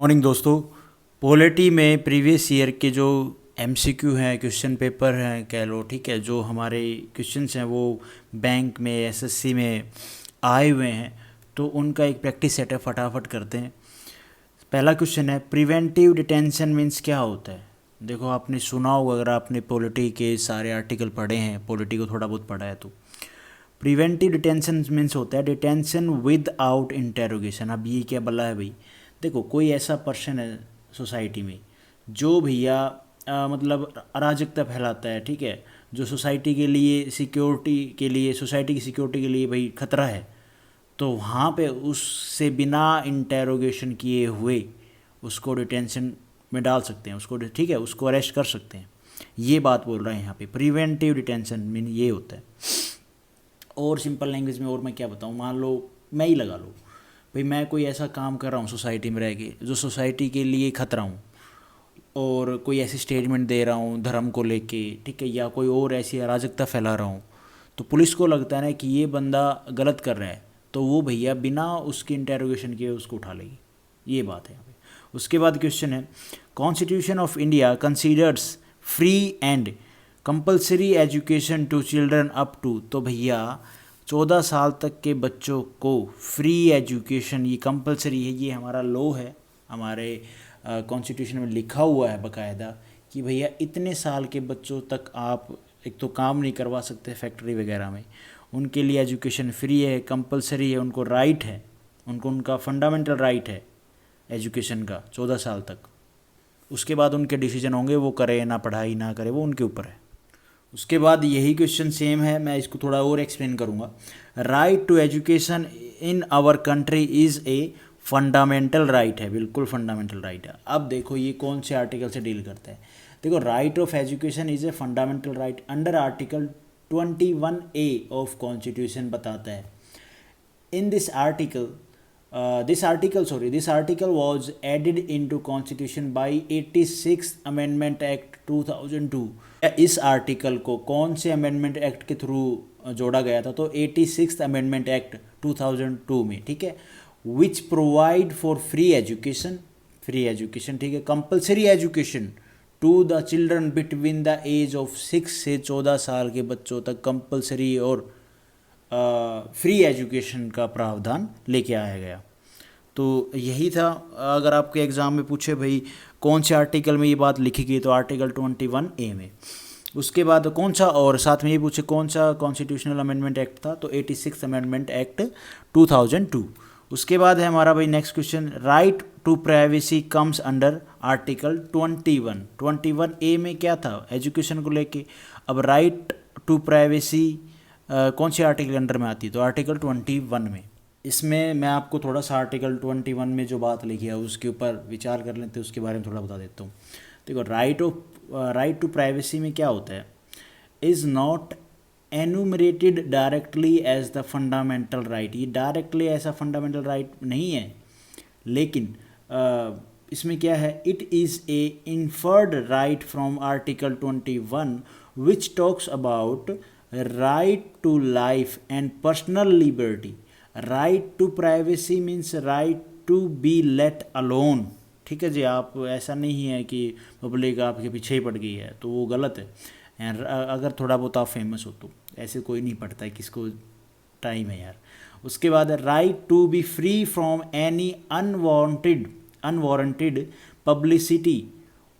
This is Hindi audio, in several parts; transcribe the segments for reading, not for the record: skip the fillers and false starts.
मॉर्निंग दोस्तों। पॉलिटी में प्रीवियस ईयर के जो एमसीक्यू हैं, क्वेश्चन पेपर हैं कह लो, ठीक है, जो हमारे क्वेश्चंस हैं वो बैंक में एसएससी में आए हुए हैं, तो उनका एक प्रैक्टिस सेट है, फटाफट करते हैं। पहला क्वेश्चन है, प्रिवेंटिव डिटेंशन मीन्स क्या होता है। देखो, आपने सुना होगा, अगर आपने पॉलिटी के सारे आर्टिकल पढ़े हैं, पॉलिटी को थोड़ा बहुत पढ़ा है, तो प्रिवेंटिव डिटेंशन मीन्स होता है डिटेंशन विद आउट इंटेरोगेशन। अब ये क्या बोला है भाई। देखो, कोई ऐसा पर्सन है सोसाइटी में जो भैया मतलब अराजकता फैलाता है, ठीक है, जो सोसाइटी के लिए सिक्योरिटी के लिए सोसाइटी की सिक्योरिटी के लिए भाई खतरा है, तो वहाँ पे उससे बिना इंटेरोगेशन किए हुए उसको डिटेंशन में डाल सकते हैं, उसको, ठीक है, उसको अरेस्ट कर सकते हैं। ये बात बोल रहे हैं यहाँ पे, प्रिवेंटिव डिटेंशन मीन ये होता है। और सिंपल लैंग्वेज में और मैं क्या बताऊँ, मान लो मैं ही लगा लो भाई, मैं कोई ऐसा काम कर रहा हूँ सोसाइटी में रह के जो सोसाइटी के लिए खतरा हूँ, और कोई ऐसी स्टेटमेंट दे रहा हूँ धर्म को लेके, ठीक है, या कोई और ऐसी अराजकता फैला रहा हूँ, तो पुलिस को लगता है ना कि ये बंदा गलत कर रहा है, तो वो भैया बिना उसकी इंटेरोगेशन किए उसको उठा लेगी। ये बात है यहाँ पे। उसके बाद क्वेश्चन है, constitution of India considers free and compulsory education to children up to, तो भैया 14 साल तक के बच्चों को फ्री एजुकेशन ये कंपलसरी है, ये हमारा लॉ है, हमारे कॉन्स्टिट्यूशन में लिखा हुआ है बाकायदा कि भैया इतने साल के बच्चों तक आप एक तो काम नहीं करवा सकते फैक्ट्री वगैरह में, उनके लिए एजुकेशन फ्री है, कंपलसरी है, उनको राइट है, उनको उनका फंडामेंटल राइट है एजुकेशन का 14 साल तक। उसके बाद उनके डिसीजन होंगे, वो करे ना पढ़ाई ना करे, वो उनके ऊपर है। उसके बाद यही क्वेश्चन सेम है, मैं इसको थोड़ा और एक्सप्लेन करूँगा। Right to education in our country is a fundamental right है, बिल्कुल फंडामेंटल राइट है। अब देखो ये कौन से आर्टिकल से डील करता है। देखो, right of education is a fundamental right under article 21A of constitution बताता है। In this article this article was added into constitution by 86th amendment act 2002। इस आर्टिकल को कौन से अमेंडमेंट एक्ट के थ्रू जोड़ा गया था, तो 86th अमेंडमेंट एक्ट 2002 में, ठीक है, which provide for free education, ठीक है, compulsory education to the children between the age of 6 से 14 साल के बच्चों तक कंपलसरी और फ्री एजुकेशन का प्रावधान लेके आया गया। तो यही था। अगर आपके एग्ज़ाम में पूछे भाई कौन से आर्टिकल में ये बात लिखी गई, तो आर्टिकल 21A में। उसके बाद कौन सा, और साथ में ये पूछे कौन सा कॉन्स्टिट्यूशनल अमेंडमेंट एक्ट था, तो 86 अमेंडमेंट एक्ट 2002। उसके बाद है हमारा भाई next question, right to privacy comes under article 21A में क्या था एजुकेशन को लेके। अब राइट टू प्राइवेसी कौन से आर्टिकल के अंडर में आती है, तो आर्टिकल 21 में। इसमें मैं आपको थोड़ा सा आर्टिकल 21 में जो बात लिखी है उसके ऊपर विचार कर लेते हैं, उसके बारे में थोड़ा बता देता हूँ। देखो, राइट टू प्राइवेसी में क्या होता है, is not enumerated directly as the fundamental right. ये डायरेक्टली ऐसा फंडामेंटल राइट नहीं है, लेकिन इसमें क्या है, it is a inferred right from article 21 which talks about right to life and personal liberty. Right to privacy means right to be let alone, ठीक है जी। आप ऐसा नहीं है कि पब्लिक आपके पीछे ही पड़ गई है, तो वो गलत है। अगर थोड़ा बहुत आप फेमस हो तो ऐसे कोई नहीं पढ़ता है, किसको टाइम है यार। उसके बाद right to be free from any unwarranted publicity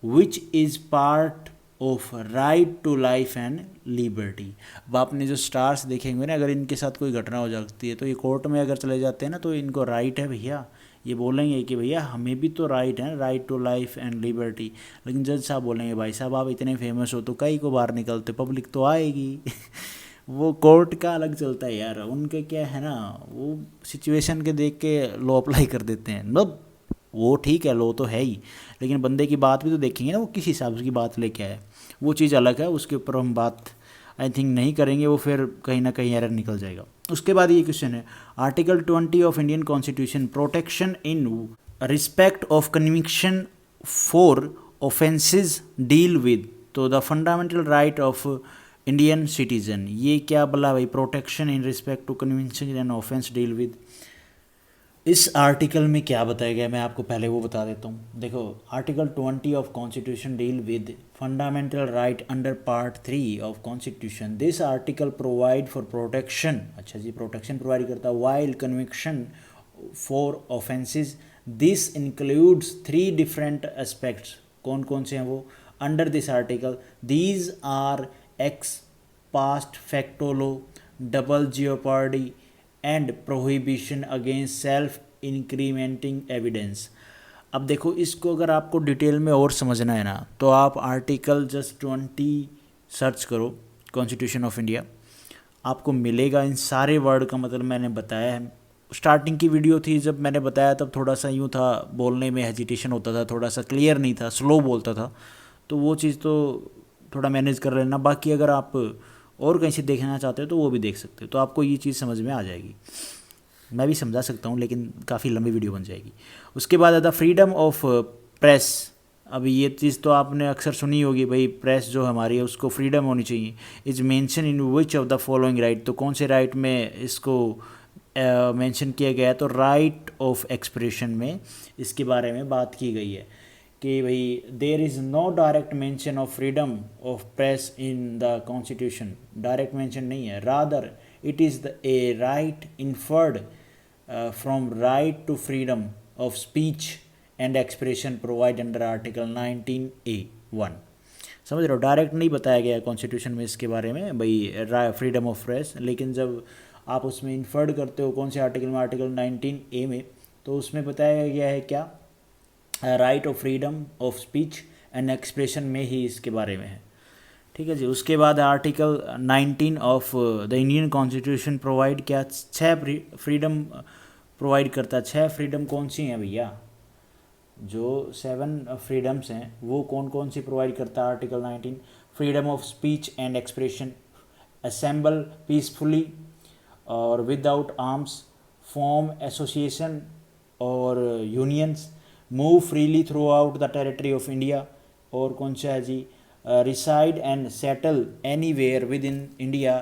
which is part of right to life and liberty. अब आपने जो स्टार्स देखेंगे ना, अगर इनके साथ कोई घटना हो जाती है तो ये कोर्ट में अगर चले जाते हैं ना, तो इनको राइट है भैया, ये बोलेंगे कि भैया हमें भी तो राइट है, right to life and liberty. लेकिन जज साहब बोलेंगे भाई साहब आप इतने फेमस हो तो कई को बाहर निकलते, पब्लिक तो आएगी। वो कोर्ट का अलग चलता है यार, उनके क्या है ना, वो सिचुएशन के देख के लॉ अप्लाई कर देते हैं। मतलब वो ठीक है, लॉ तो है ही, लेकिन बंदे की बात भी तो देखेंगे ना, वो किस हिसाब से की बात लेके आए, वो चीज़ अलग है। उसके ऊपर हम बात आई थिंक नहीं करेंगे, वो फिर कहीं ना कहीं एरर निकल जाएगा। उसके बाद ये क्वेश्चन है, article 20 of Indian constitution protection in respect of conviction for offences deal with, तो the fundamental right of Indian citizen. ये क्या बोला भाई, protection in respect to conviction and offence deal with. इस आर्टिकल में क्या बताया गया मैं आपको पहले वो बता देता हूँ। देखो, article 20 of constitution deal with fundamental right under part 3 of constitution. This article provide for protection, अच्छा जी, प्रोटेक्शन प्रोवाइड करता है while conviction for offences. This includes 3 different aspects. कौन कौन से हैं वो? Under this article these are ex post facto law, double jeopardy and prohibition against self incrementing evidence. अब देखो, इसको अगर आपको डिटेल में और समझना है ना, तो आप आर्टिकल जस्ट 20 सर्च करो, कॉन्स्टिट्यूशन ऑफ इंडिया, आपको मिलेगा। इन सारे वर्ड का मतलब मैंने बताया है। स्टार्टिंग की वीडियो थी जब मैंने बताया, तब थोड़ा सा यूँ था, बोलने में हेजिटेशन होता था, थोड़ा सा क्लियर नहीं था, स्लो बोलता था, तो वो चीज़ तो थोड़ा मैनेज कर लेना। बाकी अगर आप और कहीं से देखना चाहते हो तो वो भी देख सकते हो, तो आपको ये चीज़ समझ में आ जाएगी। मैं भी समझा सकता हूँ, लेकिन काफ़ी लंबी वीडियो बन जाएगी। उसके बाद आता फ्रीडम ऑफ प्रेस। अभी ये चीज़ तो आपने अक्सर सुनी होगी भाई, प्रेस जो हमारी है उसको फ्रीडम होनी चाहिए। Is mention in which of the following right, तो कौन से राइट में इसको मेंशन किया गया है? तो राइट ऑफ एक्सप्रेशन में इसके बारे में बात की गई है कि भाई there is no direct mention of freedom of press in the constitution. Direct mention नहीं है, rather it is the a right inferred from right to freedom of speech and expression provide under article 19A(1). समझ रहे हो, डायरेक्ट नहीं बताया गया कॉन्स्टिट्यूशन में इसके बारे में भाई फ्रीडम ऑफ प्रेस, लेकिन जब आप उसमें इन्फर्ड करते हो कौन से आर्टिकल में, आर्टिकल 19A में, तो उसमें बताया गया है क्या? Right of freedom of speech and expression में ही इसके बारे में है। ठीक है जी। उसके बाद article 19 of the Indian constitution provide क्या? 6 फ्रीडम प्रोवाइड करता है। 6 फ्रीडम कौन सी हैं भैया? जो 7 फ्रीडम्स हैं वो कौन कौन सी प्रोवाइड करता है article 19? Freedom of speech and expression, assemble peacefully और विदाउट आर्म्स, फॉर्म एसोसिएशन और unions, move freely throughout the territory of India, और कौन सा है जी? Reside and settle anywhere within India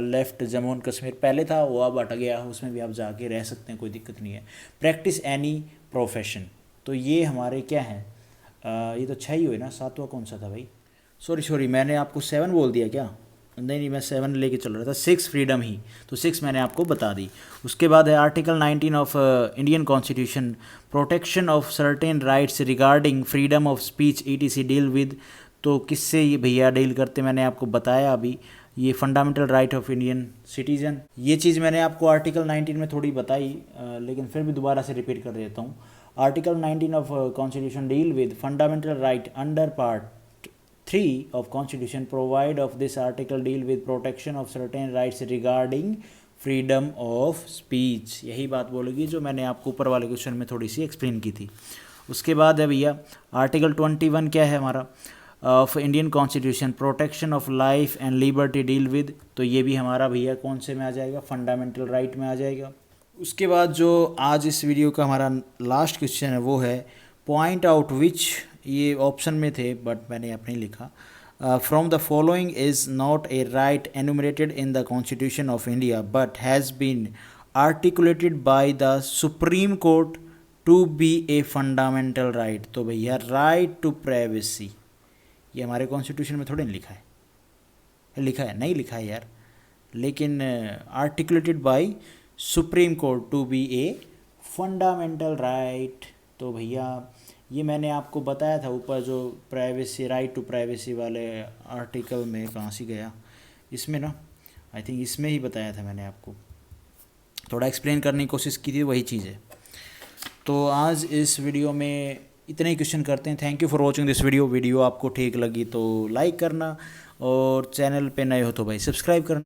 left Jammu and Kashmir. पहले था वो, अब हट गया, उसमें भी आप जाके रह सकते हैं, कोई दिक्कत नहीं है। Practice any profession. तो ये हमारे क्या हैं? ये तो 6 ही हुए ना, 7वां कौन सा था भाई? सॉरी, मैंने आपको 7 बोल दिया क्या? नहीं, मैं 7 लेके चल रहा था। 6 फ्रीडम ही, तो 6 मैंने आपको बता दी। उसके बाद है article 19 of Indian constitution, protection of certain rights regarding freedom of speech ETC deal with. तो किससे ये भैया डील करते, मैंने आपको बताया अभी, ये fundamental right of Indian citizen. ये चीज़ मैंने आपको आर्टिकल 19 में थोड़ी बताई, लेकिन फिर भी दोबारा से रिपीट कर देता हूँ। Article 19 of constitution deal with fundamental right under part 3 of Constitution provide of this article deal with protection of certain rights regarding freedom of speech। यही बात बोलेगी जो मैंने आपको ऊपर वाले क्वेश्चन में थोड़ी सी एक्सप्लेन की थी। उसके बाद है भैया आर्टिकल 21 क्या है हमारा of Indian constitution, protection of life and liberty deal with. तो ये भी हमारा भैया कौन से में आ जाएगा? फंडामेंटल राइट में आ जाएगा। उसके बाद जो आज इस वीडियो का हमारा लास्ट क्वेश्चन है वो है पॉइंट आउट विच, ये ऑप्शन में थे बट मैंने अपने लिखा, from the following is not a right enumerated in the constitution of India but has been articulated by the supreme court to be a fundamental right. तो भैया राइट टू प्राइवेसी, ये हमारे कॉन्स्टिट्यूशन में थोड़ी नहीं लिखा है, नहीं लिखा है यार, लेकिन articulated by supreme court to be a fundamental right. तो भैया ये मैंने आपको बताया था ऊपर, जो प्राइवेसी, राइट टू प्राइवेसी वाले आर्टिकल में, कहाँ से गया इसमें ना, आई थिंक इसमें ही बताया था मैंने आपको, थोड़ा एक्सप्लेन करने की कोशिश की थी, वही चीज़ है। तो आज इस वीडियो में इतने ही क्वेश्चन करते हैं। Thank you for watching this video. Video आपको ठीक लगी तो लाइक करना, और चैनल पे नए हो तो भाई सब्सक्राइब करना।